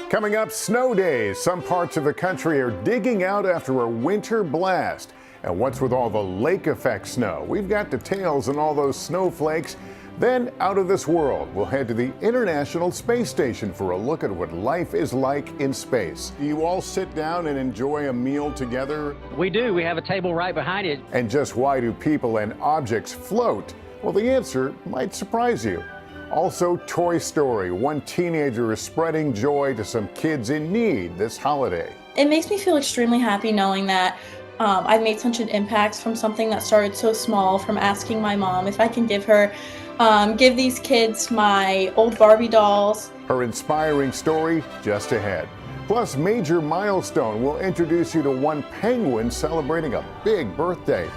Coming up, snow days. Some parts of the country are digging out after a winter blast. And what's with all the lake effect snow? We've got details on all those snowflakes. Then, out of this world, we'll head to the International Space Station for a look at what life is like in space. Do you all sit down and enjoy a meal together? We do. We have a table right behind it. And just why do people and objects float? Well, the answer might surprise you. Also, Toy Story. One teenager is spreading joy to some kids in need this holiday. It makes me feel extremely happy knowing that I've made such an impact from something that started so small, from asking my mom if I can give these kids my old Barbie dolls. Her inspiring story just ahead. Plus, major milestone will introduce you to one penguin celebrating a big birthday.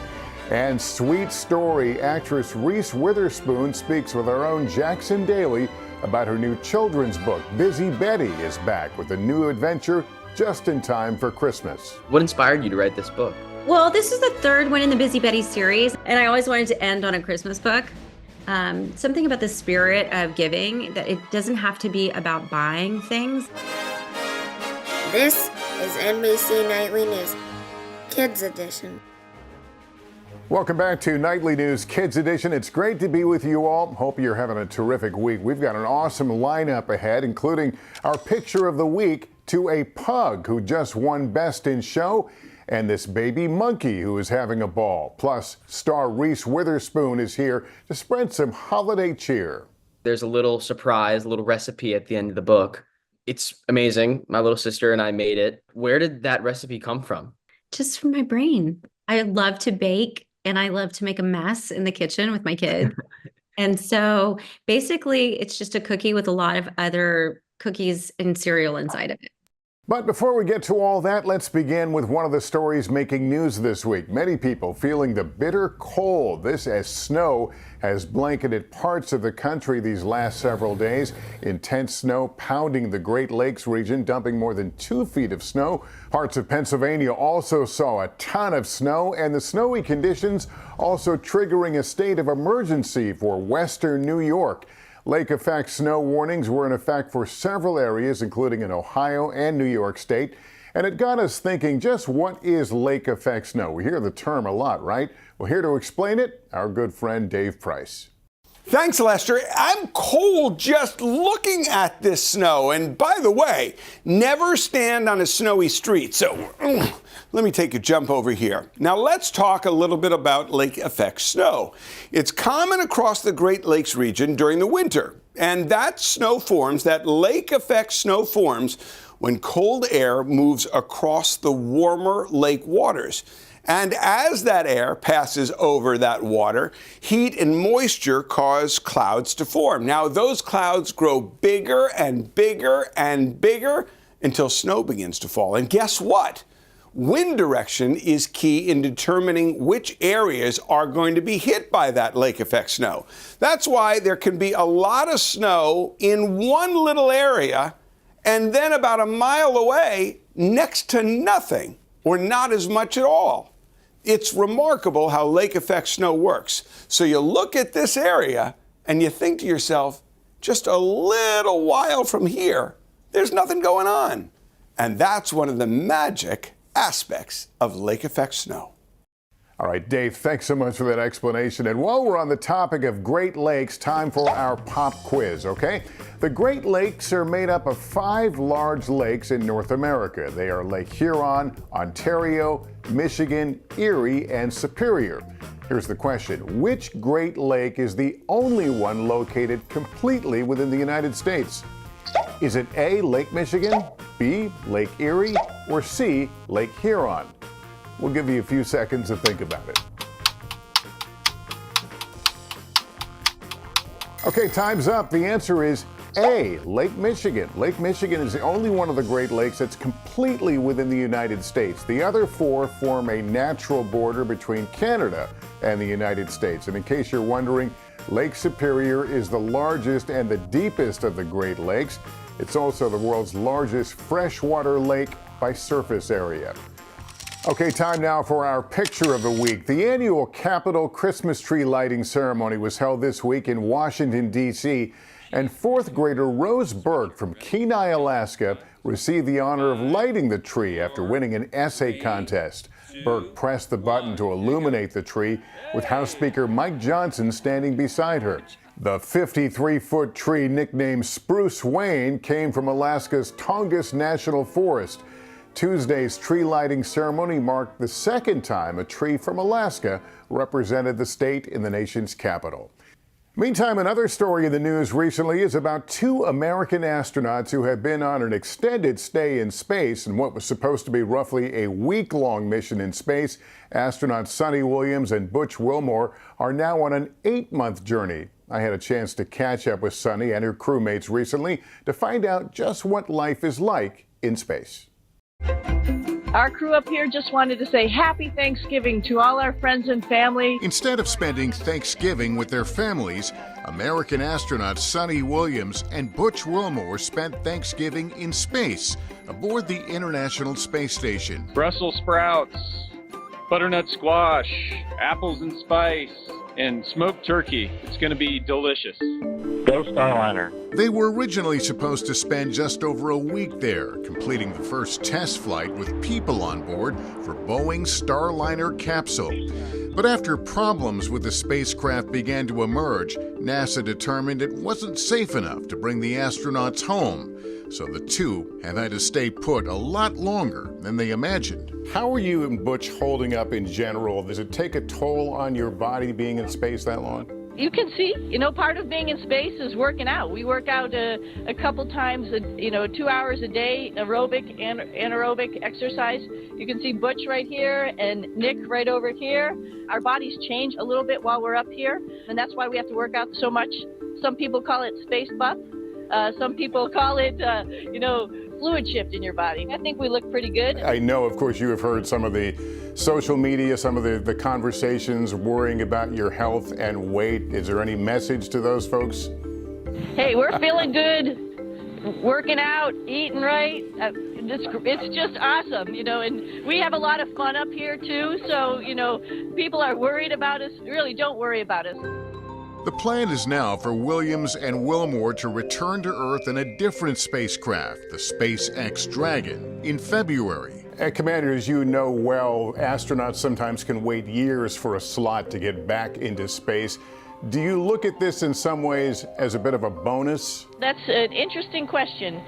And sweet story, actress Reese Witherspoon speaks with our own Jackson Daly about her new children's book. Busy Betty is back with a new adventure just in time for Christmas. What inspired you to write this book? Well, this is the third one in the Busy Betty series, and I always wanted to end on a Christmas book. Something about the spirit of giving, that it doesn't have to be about buying things. This is NBC Nightly News, Kids Edition. Welcome back to Nightly News Kids Edition. It's great to be with you all. Hope you're having a terrific week. We've got an awesome lineup ahead, including our picture of the week to a pug who just won Best in Show, and this baby monkey who is having a ball. Plus, star Reese Witherspoon is here to spread some holiday cheer. There's a little surprise, a little recipe at the end of the book. It's amazing. My little sister and I made it. Where did that recipe come from? Just from my brain. I love to bake. And I love to make a mess in the kitchen with my kids. And so basically, it's just a cookie with a lot of other cookies and cereal inside of it. But before we get to all that, let's begin with one of the stories making news this week. Many people feeling the bitter cold. This as snow has blanketed parts of the country these last several days. Intense snow pounding the Great Lakes region, dumping more than 2 feet of snow. Parts of Pennsylvania also saw a ton of snow, and the snowy conditions also triggering a state of emergency for western New York. Lake effect snow warnings were in effect for several areas, including in Ohio and New York State. And it got us thinking, just what is lake effect snow? We hear the term a lot, right? Well, here to explain it, our good friend Dave Price. Thanks, Lester. I'm cold just looking at this snow. And by the way, never stand on a snowy street. So let me take a jump over here. Now let's talk a little bit about lake effect snow. It's common across the Great Lakes region during the winter. And that lake effect snow forms when cold air moves across the warmer lake waters. And as that air passes over that water, heat and moisture cause clouds to form. Now, those clouds grow bigger and bigger and bigger until snow begins to fall. And guess what? Wind direction is key in determining which areas are going to be hit by that lake effect snow. That's why there can be a lot of snow in one little area, and then about a mile away, next to nothing, or not as much at all. It's remarkable how lake effect snow works. So you look at this area and you think to yourself, just a little while from here, there's nothing going on. And that's one of the magic aspects of lake effect snow. All right, Dave, thanks so much for that explanation. And while we're on the topic of Great Lakes, time for our pop quiz, okay? The Great Lakes are made up of 5 large lakes in North America. They are Lake Huron, Ontario, Michigan, Erie, and Superior. Here's the question. Which Great Lake is the only one located completely within the United States? Is it A, Lake Michigan, B, Lake Erie, or C, Lake Huron? We'll give you a few seconds to think about it. Okay, time's up. The answer is A, Lake Michigan. Lake Michigan is the only one of the Great Lakes that's completely within the United States. The other 4 form a natural border between Canada and the United States. And in case you're wondering, Lake Superior is the largest and the deepest of the Great Lakes. It's also the world's largest freshwater lake by surface area. Okay, time now for our picture of the week. The annual Capitol Christmas tree lighting ceremony was held this week in Washington, D.C., And fourth grader Rose Burke from Kenai, Alaska, received the honor of lighting the tree after winning an essay contest. Burke pressed the button to illuminate the tree, with House Speaker Mike Johnson standing beside her. The 53-foot tree, nicknamed Spruce Wayne, came from Alaska's Tongass National Forest. Tuesday's tree lighting ceremony marked the second time a tree from Alaska represented the state in the nation's capital. Meantime, another story in the news recently is about two American astronauts who have been on an extended stay in space in what was supposed to be roughly a week-long mission in space. Astronauts Suni Williams and Butch Wilmore are now on an 8-month journey. I had a chance to catch up with Suni and her crewmates recently to find out just what life is like in space. Our crew up here just wanted to say Happy Thanksgiving to all our friends and family. Instead of spending Thanksgiving with their families, American astronauts Suni Williams and Butch Wilmore spent Thanksgiving in space aboard the International Space Station. Brussels sprouts, butternut squash, apples and spice, and smoked turkey. It's going to be delicious. Go Starliner. They were originally supposed to spend just over a week there, completing the first test flight with people on board for Boeing's Starliner capsule. But after problems with the spacecraft began to emerge, NASA determined it wasn't safe enough to bring the astronauts home. So the two have had to stay put a lot longer than they imagined. How are you and Butch holding up in general? Does it take a toll on your body being in space that long? You can see, part of being in space is working out. We work out a couple times, 2 hours a day, aerobic and anaerobic exercise. You can see Butch right here and Nick right over here. Our bodies change a little bit while we're up here, and that's why we have to work out so much. Some people call it space buff. Some people call it, fluid shift in your body. I think we look pretty good. I know, of course, you have heard some of the social media, some of the conversations worrying about your health and weight. Is there any message to those folks? Hey, we're feeling good, working out, eating right. It's just awesome, and we have a lot of fun up here too. So, people are worried about us. Really, don't worry about us. The plan is now for Williams and Wilmore to return to Earth in a different spacecraft, the SpaceX Dragon, in February. Commander, as you know well, astronauts sometimes can wait years for a slot to get back into space. Do you look at this in some ways as a bit of a bonus? That's an interesting question.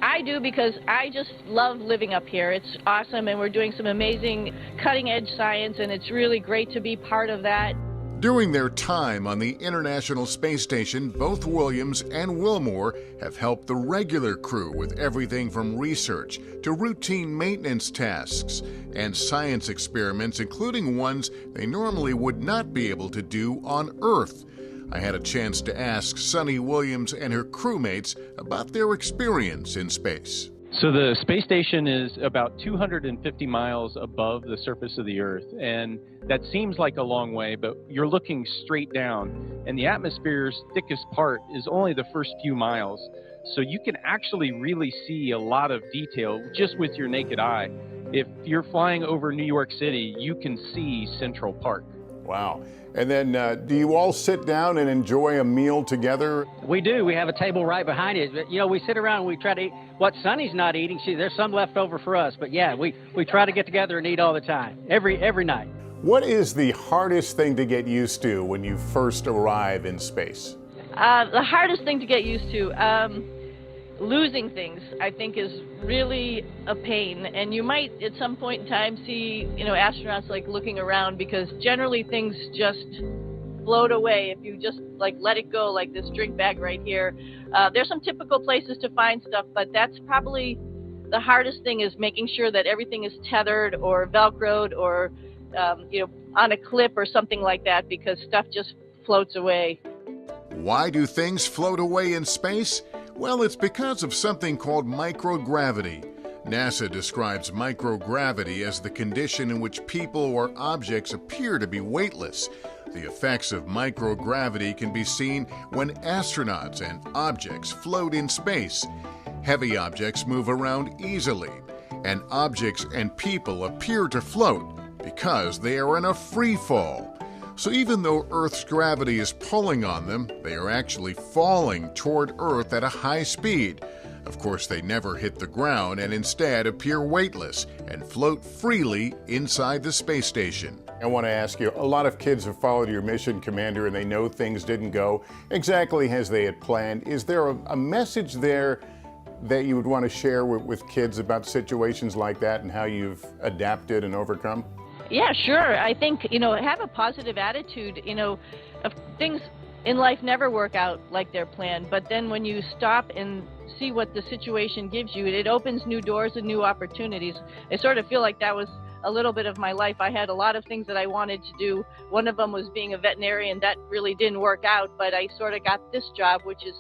I do, because I just love living up here. It's awesome, and we're doing some amazing cutting-edge science, and it's really great to be part of that. During their time on the International Space Station, both Williams and Wilmore have helped the regular crew with everything from research to routine maintenance tasks and science experiments, including ones they normally would not be able to do on Earth. I had a chance to ask Suni Williams and her crewmates about their experience in space. So the space station is about 250 miles above the surface of the Earth, and that seems like a long way, but you're looking straight down, and the atmosphere's thickest part is only the first few miles. So you can actually really see a lot of detail just with your naked eye. If you're flying over New York City, you can see Central Park. Wow. And then do you all sit down and enjoy a meal together? We do. We have a table right behind it. But, we sit around and we try to eat what Suni's not eating. There's some left over for us. But, yeah, we try to get together and eat all the time, every night. What is the hardest thing to get used to when you first arrive in space? The hardest thing to get used to, losing things, I think, is really a pain. And you might at some point in time see, astronauts looking around, because generally things just float away if you just let it go, like this drink bag right here. There's some typical places to find stuff, but that's probably the hardest thing, is making sure that everything is tethered or Velcroed or, on a clip or something like that, because stuff just floats away. Why do things float away in space? Well, it's because of something called microgravity. NASA describes microgravity as the condition in which people or objects appear to be weightless. The effects of microgravity can be seen when astronauts and objects float in space. Heavy objects move around easily, and objects and people appear to float because they are in a free fall. So even though Earth's gravity is pulling on them, they are actually falling toward Earth at a high speed. Of course, they never hit the ground and instead appear weightless and float freely inside the space station. I want to ask you, a lot of kids have followed your mission, Commander, and they know things didn't go exactly as they had planned. Is there a message there that you would want to share with kids about situations like that and how you've adapted and overcome? Yeah, sure. I think, have a positive attitude. Of things in life never work out like they're planned, but then when you stop and see what the situation gives you, it opens new doors and new opportunities. I sort of feel like that was a little bit of my life. I had a lot of things that I wanted to do. One of them was being a veterinarian. That really didn't work out, but I sort of got this job, which is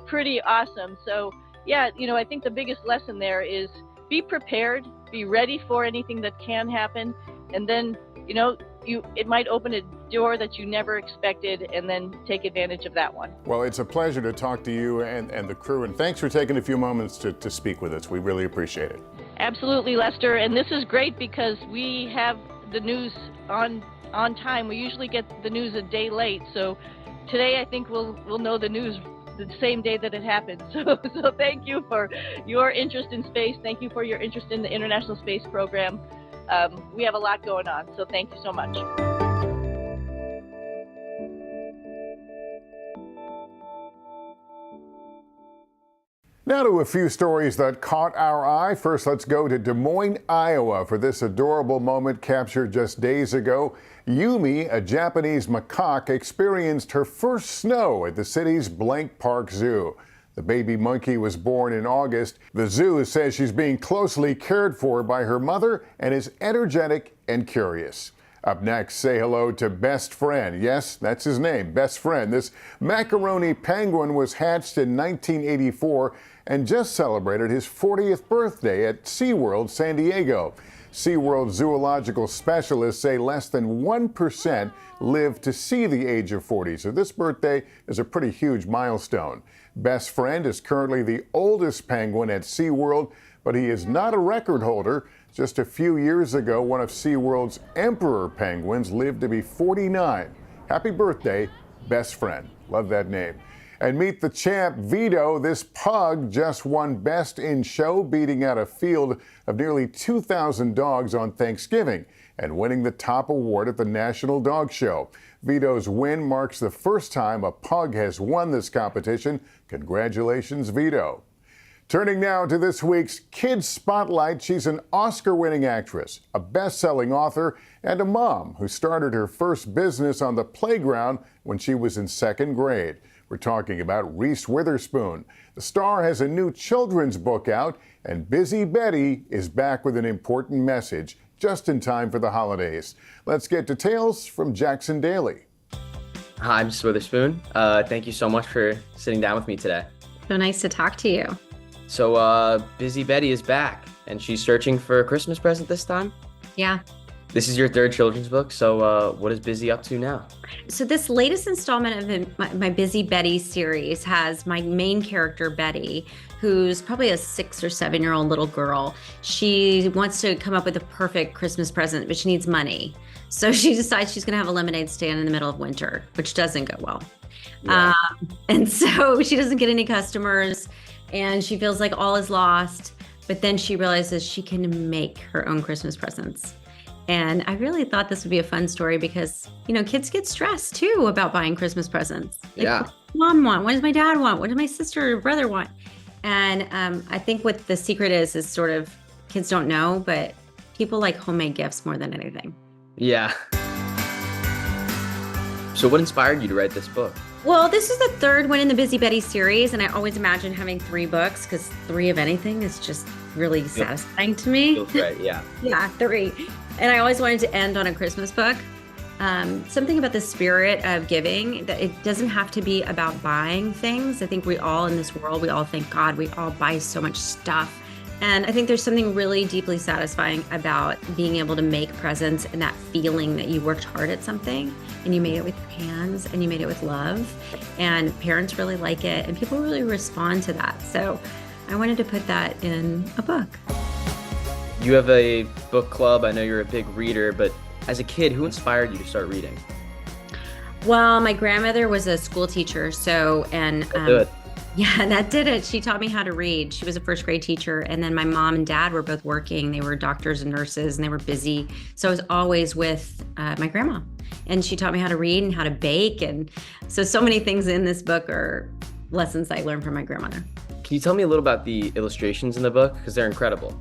pretty awesome. So yeah, I think the biggest lesson there is be prepared, be ready for anything that can happen, and then, it might open a door that you never expected, and then take advantage of that one. Well, it's a pleasure to talk to you and the crew, and thanks for taking a few moments to speak with us. We really appreciate it. Absolutely, Lester, and this is great because we have the news on time. We usually get the news a day late, so today I think we'll know the news the same day that it happened. So thank you for your interest in space. Thank you for your interest in the International Space Program. We have a lot going on, so thank you so much. Now to a few stories that caught our eye. First, let's go to Des Moines, Iowa for this adorable moment captured just days ago. Yumi, a Japanese macaque, experienced her first snow at the city's Blank Park Zoo. The baby monkey was born in August. The zoo says she's being closely cared for by her mother and is energetic and curious. Up next, say hello to Best Friend. Yes, that's his name, Best Friend. This macaroni penguin was hatched in 1984 and just celebrated his 40th birthday at SeaWorld San Diego. SeaWorld zoological specialists say less than 1% live to see the age of 40, so this birthday is a pretty huge milestone. Best Friend is currently the oldest penguin at SeaWorld, but he is not a record holder. Just a few years ago, one of SeaWorld's emperor penguins lived to be 49. Happy birthday, Best Friend. Love that name. And meet the champ, Vito. This pug just won Best in Show, beating out a field of nearly 2,000 dogs on Thanksgiving and winning the top award at the National Dog Show. Vito's win marks the first time a pug has won this competition. Congratulations, Vito. Turning now to this week's Kids Spotlight, she's an Oscar-winning actress, a best-selling author, and a mom who started her first business on the playground when she was in second grade. We're talking about Reese Witherspoon. The star has a new children's book out, and Busy Betty is back with an important message just in time for the holidays. Let's get details from Jackson Daly. Hi, Mrs. Witherspoon. Thank you so much for sitting down with me today. So nice to talk to you. So Busy Betty is back, and she's searching for a Christmas present this time? Yeah. This is your third children's book, so what is Busy up to now? So this latest installment of my Busy Betty series has my main character, Betty, who's probably a 6 or 7 year old little girl. She wants to come up with a perfect Christmas present, but she needs money. So she decides she's going to have a lemonade stand in the middle of winter, which doesn't go well. Yeah. And so she doesn't get any customers, and she feels like all is lost. But then she realizes she can make her own Christmas presents. And I really thought this would be a fun story because, kids get stressed too about buying Christmas presents. Like, Yeah. what does mom want? What does my dad want? What does my sister or brother want? And I think what the secret is sort of kids don't know, but people like homemade gifts more than anything. Yeah. So what inspired you to write this book? Well, this is the third one in the Busy Betty series, and I always imagine having 3 books because 3 of anything is just really satisfying to me. Feels right, yeah. Yeah, 3. And I always wanted to end on a Christmas book. Something about the spirit of giving, that it doesn't have to be about buying things. I think we all in this world, we all thank God, we all buy so much stuff. And I think there's something really deeply satisfying about being able to make presents and that feeling that you worked hard at something and you made it with your hands and you made it with love. And parents really like it and people really respond to that. So I wanted to put that in a book. You have a book club. I know you're a big reader, but as a kid, who inspired you to start reading? Well, my grandmother was a school teacher, so, yeah, that did it. She taught me how to read. She was a first grade teacher. And then my mom and dad were both working. They were doctors and nurses, and they were busy. So I was always with my grandma. And she taught me how to read and how to bake. And so many things in this book are lessons I learned from my grandmother. Can you tell me a little about the illustrations in the book? Because they're incredible.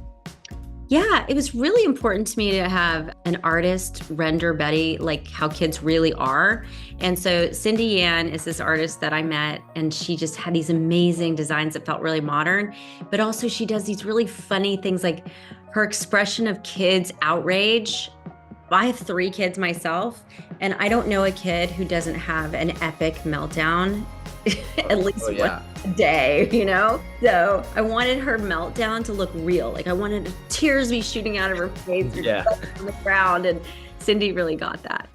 Yeah, it was really important to me to have an artist render Betty like how kids really are. And so Cindy Yan is this artist that I met, and she just had these amazing designs that felt really modern, but also she does these really funny things, like her expression of kids' outrage. I have 3 kids myself, and I don't know a kid who doesn't have an epic meltdown at least one day, you know? So I wanted her meltdown to look real. Like I wanted tears be shooting out of her face on the ground, and Cindy really got that.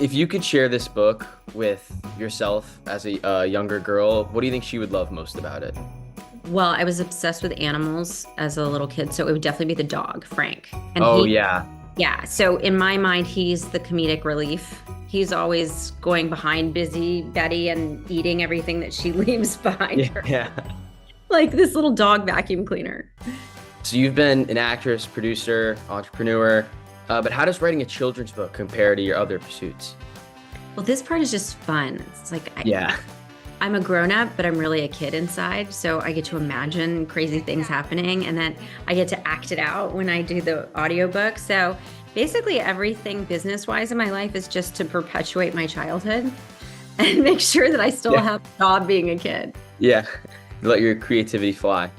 If you could share this book with yourself as a younger girl, what do you think she would love most about it? Well, I was obsessed with animals as a little kid, so it would definitely be the dog, Frank. And Yeah, so in my mind, he's the comedic relief. He's always going behind busy Betty and eating everything that she leaves behind her. Yeah. Like this little dog vacuum cleaner. So you've been an actress, producer, entrepreneur, but how does writing a children's book compare to your other pursuits? Well, this part is just fun. It's like, I'm a grown-up, but I'm really a kid inside. So I get to imagine crazy things happening, and then I get to act it out when I do the audiobook. So basically everything business-wise in my life is just to perpetuate my childhood and make sure that I still have a job being a kid. Yeah, let your creativity fly.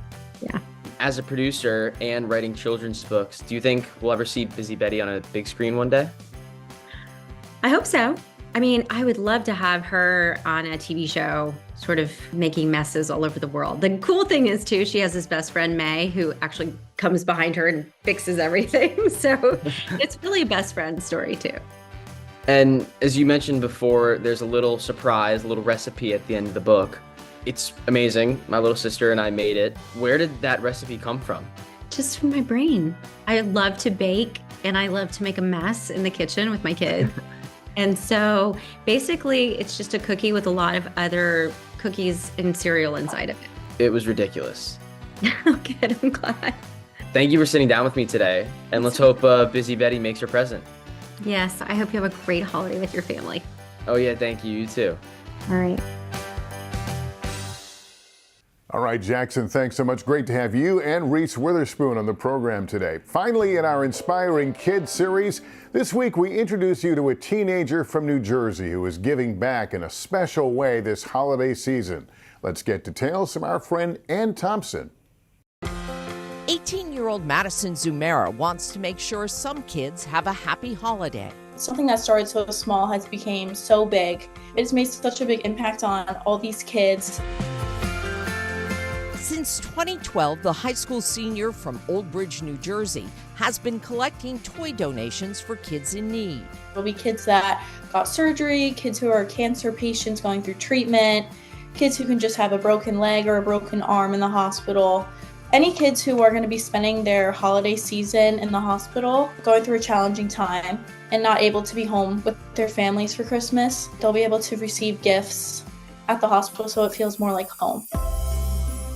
Yeah. As a producer and writing children's books, do you think we'll ever see Busy Betty on a big screen one day? I hope so. I mean, I would love to have her on a TV show, sort of making messes all over the world. The cool thing is, too, she has this best friend, May, who actually comes behind her and fixes everything. So it's really a best friend story, too. And as you mentioned before, there's a little surprise, a little recipe at the end of the book. It's amazing. My little sister and I made it. Where did that recipe come from? Just from my brain. I love to bake, and I love to make a mess in the kitchen with my kids. And so basically it's just a cookie with a lot of other cookies and cereal inside of it. It was ridiculous. Oh, good, I'm glad. Thank you for sitting down with me today. And let's hope Busy Betty makes her present. Yes, I hope you have a great holiday with your family. Oh yeah, thank you. You too. All right. All right, Jackson, thanks so much. Great to have you and Reese Witherspoon on the program today. Finally, in our Inspiring Kids series, this week we introduce you to a teenager from New Jersey who is giving back in a special way this holiday season. Let's get details from our friend Ann Thompson. 18-year-old Madison Zumera wants to make sure some kids have a happy holiday. Something that started so small has become so big. It's made such a big impact on all these kids. Since 2012, the high school senior from Old Bridge, New Jersey, has been collecting toy donations for kids in need. There'll be kids that got surgery, kids who are cancer patients going through treatment, kids who can just have a broken leg or a broken arm in the hospital. Any kids who are going to be spending their holiday season in the hospital, going through a challenging time, and not able to be home with their families for Christmas, they'll be able to receive gifts at the hospital so it feels more like home.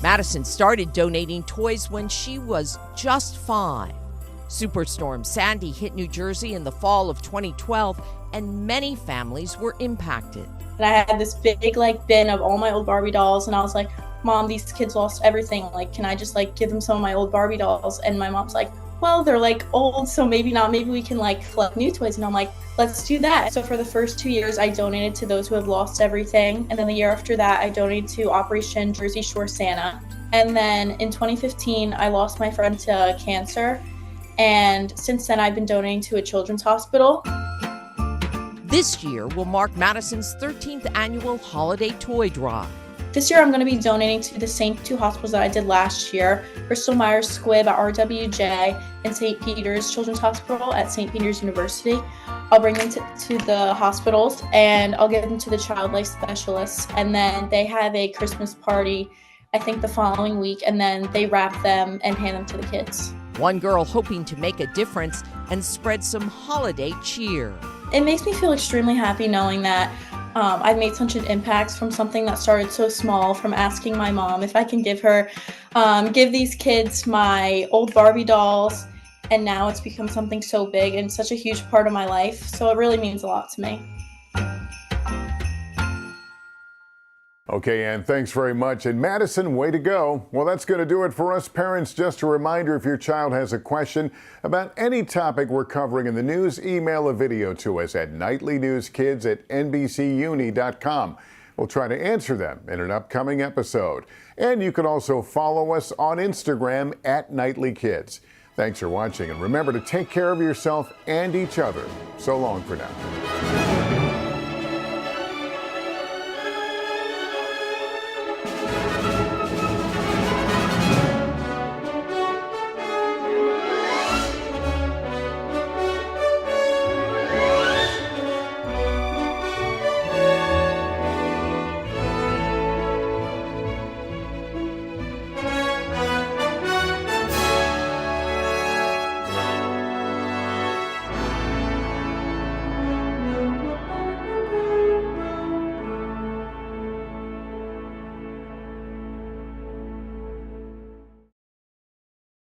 Madison started donating toys when she was just 5. Superstorm Sandy hit New Jersey in the fall of 2012, and many families were impacted. And I had this big bin of all my old Barbie dolls, and I was like, Mom, these kids lost everything. Like, can I just give them some of my old Barbie dolls? And my mom's like, well, they're old, so maybe not. Maybe we can collect new toys. And I'm like, let's do that. So for the first 2 years, I donated to those who have lost everything. And then the year after that, I donated to Operation Jersey Shore Santa. And then in 2015, I lost my friend to cancer. And since then, I've been donating to a children's hospital. This year will mark Madison's 13th annual holiday toy drive. This year, I'm going to be donating to the same 2 hospitals that I did last year, Bristol Myers Squibb at RWJ and St. Peter's Children's Hospital at St. Peter's University. I'll bring them to the hospitals, and I'll give them to the child life specialists. And then they have a Christmas party, I think the following week, and then they wrap them and hand them to the kids. One girl hoping to make a difference and spread some holiday cheer. It makes me feel extremely happy knowing that I've made such an impact from something that started so small, from asking my mom if I can give these kids my old Barbie dolls, and now it's become something so big and such a huge part of my life. So it really means a lot to me. Okay, Ann, thanks very much. And Madison, way to go. Well, that's going to do it for us parents. Just a reminder, if your child has a question about any topic we're covering in the news, email a video to us at nightlynewskids@nbcuni.com. We'll try to answer them in an upcoming episode. And you can also follow us on Instagram @NightlyKids. Thanks for watching, and remember to take care of yourself and each other. So long for now.